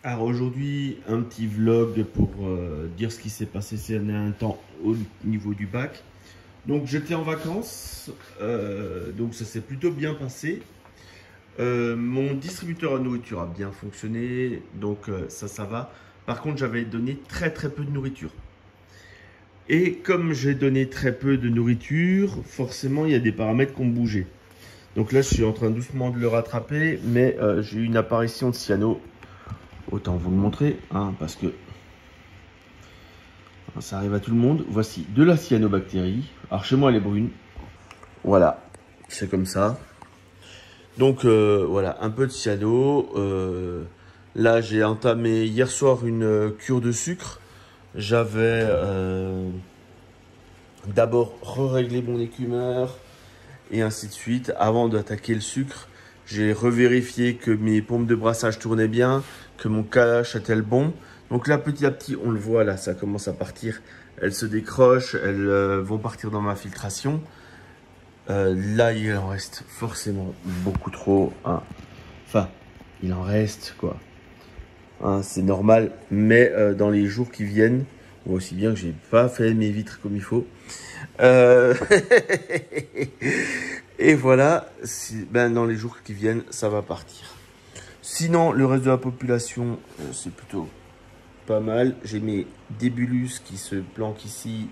Alors aujourd'hui, un petit vlog pour dire ce qui s'est passé ces un temps au niveau du bac. Donc j'étais en vacances, donc ça s'est plutôt bien passé. Mon distributeur de nourriture a bien fonctionné, donc ça va. Par contre, j'avais donné très peu de nourriture. Et comme j'ai donné très peu de nourriture, forcément il y a des paramètres qui ont bougé. Donc là, je suis en train doucement de le rattraper, mais j'ai eu une apparition de cyano. Autant vous le montrer, hein, parce que ça arrive à tout le monde. Voici de la cyanobactérie. Alors chez moi, elle est brune. Voilà, c'est comme ça. Donc voilà, un peu de cyano. Là, j'ai entamé hier soir une cure de sucre. J'avais d'abord réglé mon écumeur et ainsi de suite. Avant d'attaquer le sucre, j'ai revérifié que mes pompes de brassage tournaient bien, que mon calage était le bon. Donc là, petit à petit, on le voit, là, ça commence à partir. Elles se décrochent, elles vont partir dans ma filtration. Là, il en reste forcément beaucoup trop. Hein. Enfin, il en reste, quoi. Hein, c'est normal, mais dans les jours qui viennent, on voit aussi bien que j'ai pas fait mes vitres comme il faut. Et voilà, ben, dans les jours qui viennent, ça va partir. Sinon, le reste de la population, c'est plutôt pas mal. J'ai mes débulus qui se planquent ici,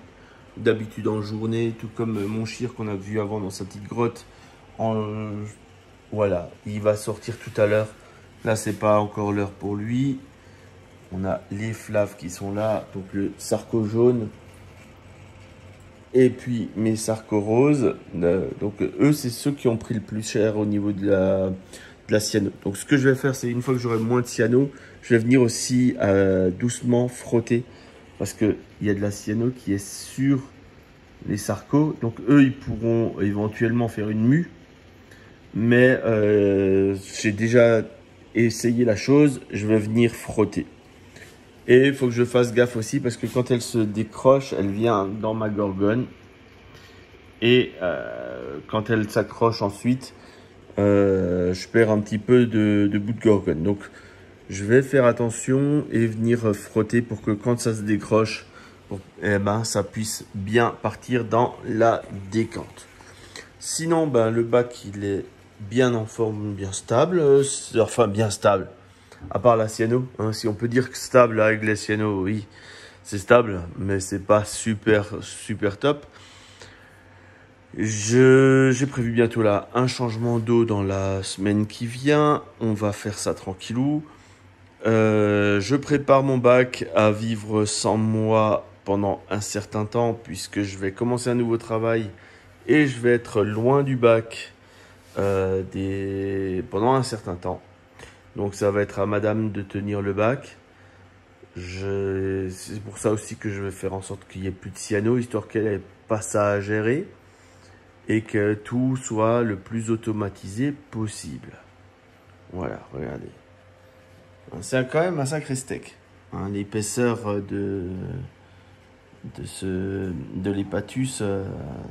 d'habitude en journée, tout comme mon chir qu'on a vu avant dans sa petite grotte. Voilà, il va sortir tout à l'heure. Là, c'est pas encore l'heure pour lui. On a les flaves qui sont là, donc le sarco jaune. Et puis mes sarco roses. Donc eux, c'est ceux qui ont pris le plus cher au niveau de la cyano. Donc ce que je vais faire, c'est une fois que j'aurai moins de cyano, je vais venir aussi doucement frotter. Parce qu'il y a de la cyano qui est sur les sarcos. Donc eux, ils pourront éventuellement faire une mue. Mais j'ai déjà essayé la chose, je vais venir frotter. Et il faut que je fasse gaffe aussi parce que quand elle se décroche, elle vient dans ma gorgone. Et quand elle s'accroche ensuite, je perds un petit peu de bout de gorgone. Donc je vais faire attention et venir frotter pour que quand ça se décroche, eh ben, ça puisse bien partir dans la décante. Sinon, ben, le bac, il est bien en forme, bien stable. Enfin, bien stable. À part la cyano, hein, si on peut dire que stable avec la cyano, oui, c'est stable, mais c'est pas super top. J'ai prévu bientôt là un changement d'eau dans la semaine qui vient. On va faire ça tranquillou. Je prépare mon bac à vivre sans moi pendant un certain temps, puisque je vais commencer un nouveau travail et je vais être loin du bac pendant un certain temps. Donc ça va être à madame de tenir le bac. C'est pour ça aussi que je vais faire en sorte qu'il n'y ait plus de cyano, histoire qu'elle n'ait pas ça à gérer. Et que tout soit le plus automatisé possible. Voilà, regardez. C'est quand même un sacré steak. Hein, l'épaisseur de l'hépatus,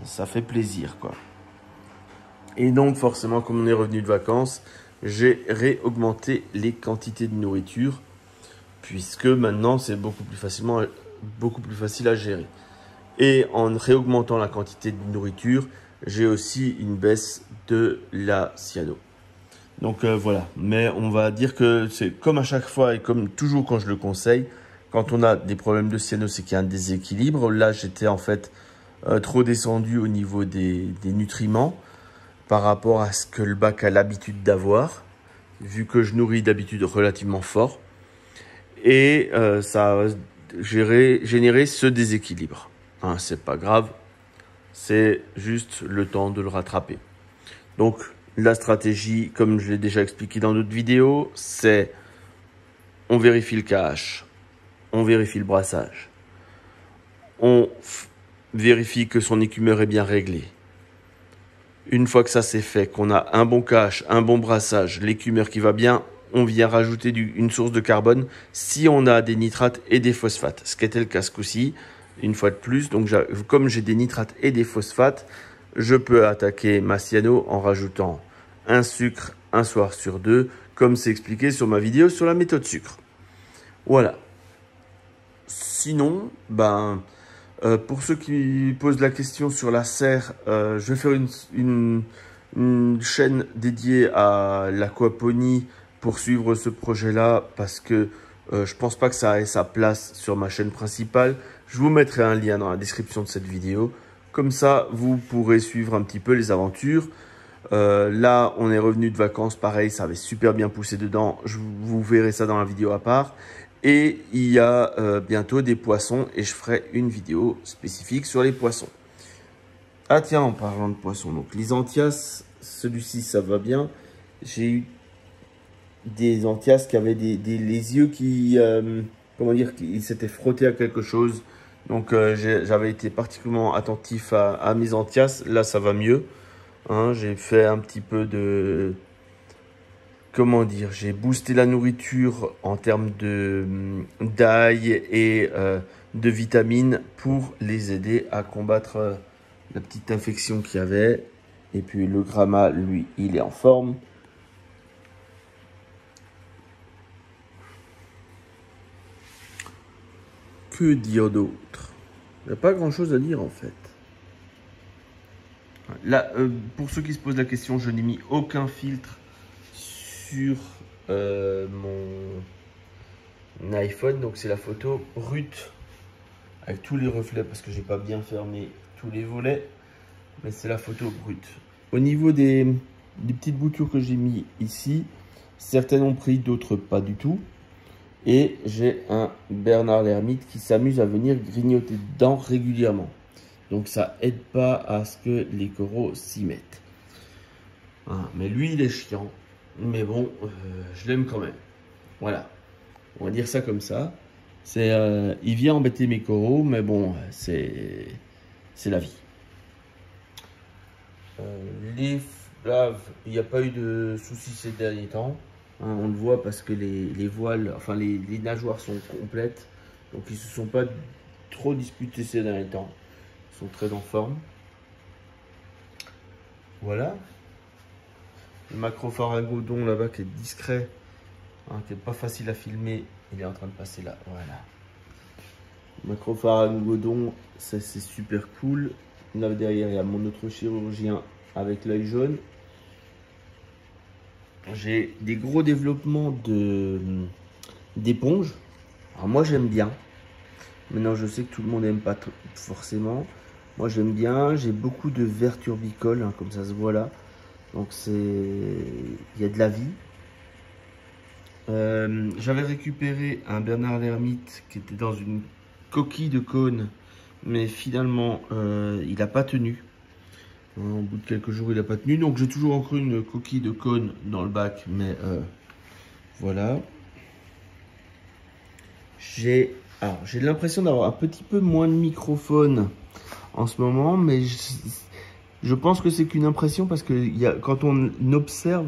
ça fait plaisir, quoi. Et donc forcément, comme on est revenu de vacances, j'ai réaugmenté les quantités de nourriture, puisque maintenant c'est beaucoup plus facile à gérer. Et en réaugmentant la quantité de nourriture, j'ai aussi une baisse de la cyano. Donc voilà, mais on va dire que c'est comme à chaque fois et comme toujours quand je le conseille, quand on a des problèmes de cyano, c'est qu'il y a un déséquilibre. Là, j'étais en fait trop descendu au niveau des nutriments par rapport à ce que le bac a l'habitude d'avoir, vu que je nourris d'habitude relativement fort. Et ça a généré ce déséquilibre. Hein, c'est pas grave, c'est juste le temps de le rattraper. Donc la stratégie, comme je l'ai déjà expliqué dans d'autres vidéos, c'est on vérifie le KH, on vérifie le brassage, on vérifie que son écumeur est bien réglé. Une fois que ça c'est fait, qu'on a un bon KH, un bon brassage, l'écumeur qui va bien, on vient rajouter une source de carbone si on a des nitrates et des phosphates. Ce qui était le cas ce coup-ci, une fois de plus. Donc comme j'ai des nitrates et des phosphates, je peux attaquer ma cyano en rajoutant un sucre un soir sur deux, comme c'est expliqué sur ma vidéo sur la méthode sucre. Voilà. Sinon, pour ceux qui posent la question sur la serre, je vais faire une chaîne dédiée à l'aquaponie pour suivre ce projet-là parce que je pense pas que ça ait sa place sur ma chaîne principale. Je vous mettrai un lien dans la description de cette vidéo. Comme ça, vous pourrez suivre un petit peu les aventures. Là, on est revenu de vacances, pareil, ça avait super bien poussé dedans. Vous verrez ça dans la vidéo à part. Et il y a bientôt des poissons et je ferai une vidéo spécifique sur les poissons. Ah tiens, en parlant de poissons, donc les anthias, celui-ci ça va bien. J'ai eu des anthias qui avaient les yeux qui, comment dire, qui s'étaient frottés à quelque chose. Donc j'avais été particulièrement attentif à mes anthias. Là ça va mieux. Hein, j'ai fait un petit peu de... Comment dire, j'ai boosté la nourriture en termes d'ail et de vitamines pour les aider à combattre la petite infection qu'il y avait. Et puis le Gramma, lui, il est en forme. Que dire d'autre? Il n'y a pas grand chose à dire en fait. Là, pour ceux qui se posent la question, je n'ai mis aucun filtre sur mon iPhone, donc c'est la photo brute avec tous les reflets parce que j'ai pas bien fermé tous les volets, mais c'est la photo brute. Au niveau des petites boutures que j'ai mis ici, certaines ont pris, d'autres pas du tout. Et j'ai un Bernard l'ermite qui s'amuse à venir grignoter dedans régulièrement. Donc ça aide pas à ce que les coraux s'y mettent. Ah, mais lui il est chiant. Mais bon, je l'aime quand même. Voilà. On va dire ça comme ça. Il vient embêter mes coraux, mais bon, c'est la vie. Les flaves, il n'y a pas eu de soucis ces derniers temps. Hein, on le voit parce que les voiles, enfin les nageoires sont complètes. Donc ils ne se sont pas trop disputés ces derniers temps. Ils sont très en forme. Voilà. Le macropharangodon là-bas qui est discret, hein, qui n'est pas facile à filmer, il est en train de passer là. Voilà. Le macropharangodon, ça c'est super cool. Là derrière, il y a mon autre chirurgien avec l'œil jaune. J'ai des gros développements d'éponges. Alors moi j'aime bien. Maintenant je sais que tout le monde n'aime pas forcément. Moi j'aime bien. J'ai beaucoup de vers turbicoles, hein, comme ça se voit là. Donc il y a de la vie. J'avais récupéré un Bernard l'ermite qui était dans une coquille de cône, mais finalement il n'a pas tenu. Au bout de quelques jours il n'a pas tenu, donc j'ai toujours encore une coquille de cône dans le bac, mais voilà. J'ai l'impression d'avoir un petit peu moins de microphone en ce moment, mais je pense que c'est qu'une impression parce que quand on observe,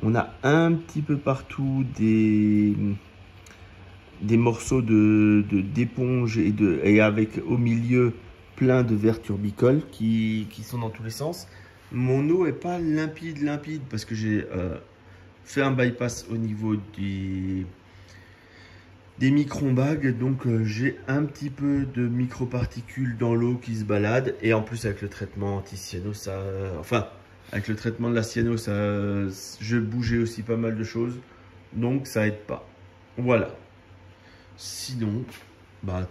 on a un petit peu partout des morceaux d'éponge et avec au milieu plein de vers turbicoles qui sont dans tous les sens. Mon eau est pas limpide parce que j'ai fait un bypass au niveau des micro-bagues, donc j'ai un petit peu de microparticules dans l'eau qui se baladent, et en plus avec le traitement anti-cyano, avec le traitement de la cyano, je bougeais aussi pas mal de choses, donc ça aide pas. Voilà. Sinon,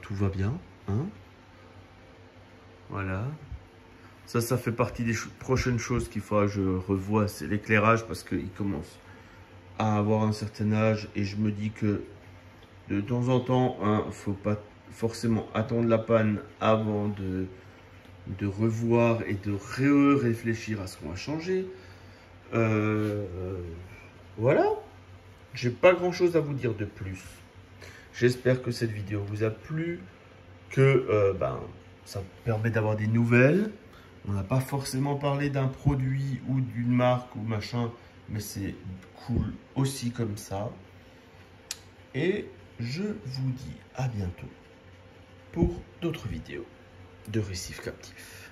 tout va bien, hein. Voilà. Ça fait partie des prochaines choses qu'il faudra que je revoie, c'est l'éclairage parce qu'il commence à avoir un certain âge et je me dis que de temps en temps, hein, faut pas forcément attendre la panne avant de revoir et de réfléchir à ce qu'on va changer. Voilà. J'ai pas grand chose à vous dire de plus. J'espère que cette vidéo vous a plu, que ça permet d'avoir des nouvelles. On n'a pas forcément parlé d'un produit ou d'une marque ou machin, mais c'est cool aussi comme ça. Et je vous dis à bientôt pour d'autres vidéos de récifs captifs.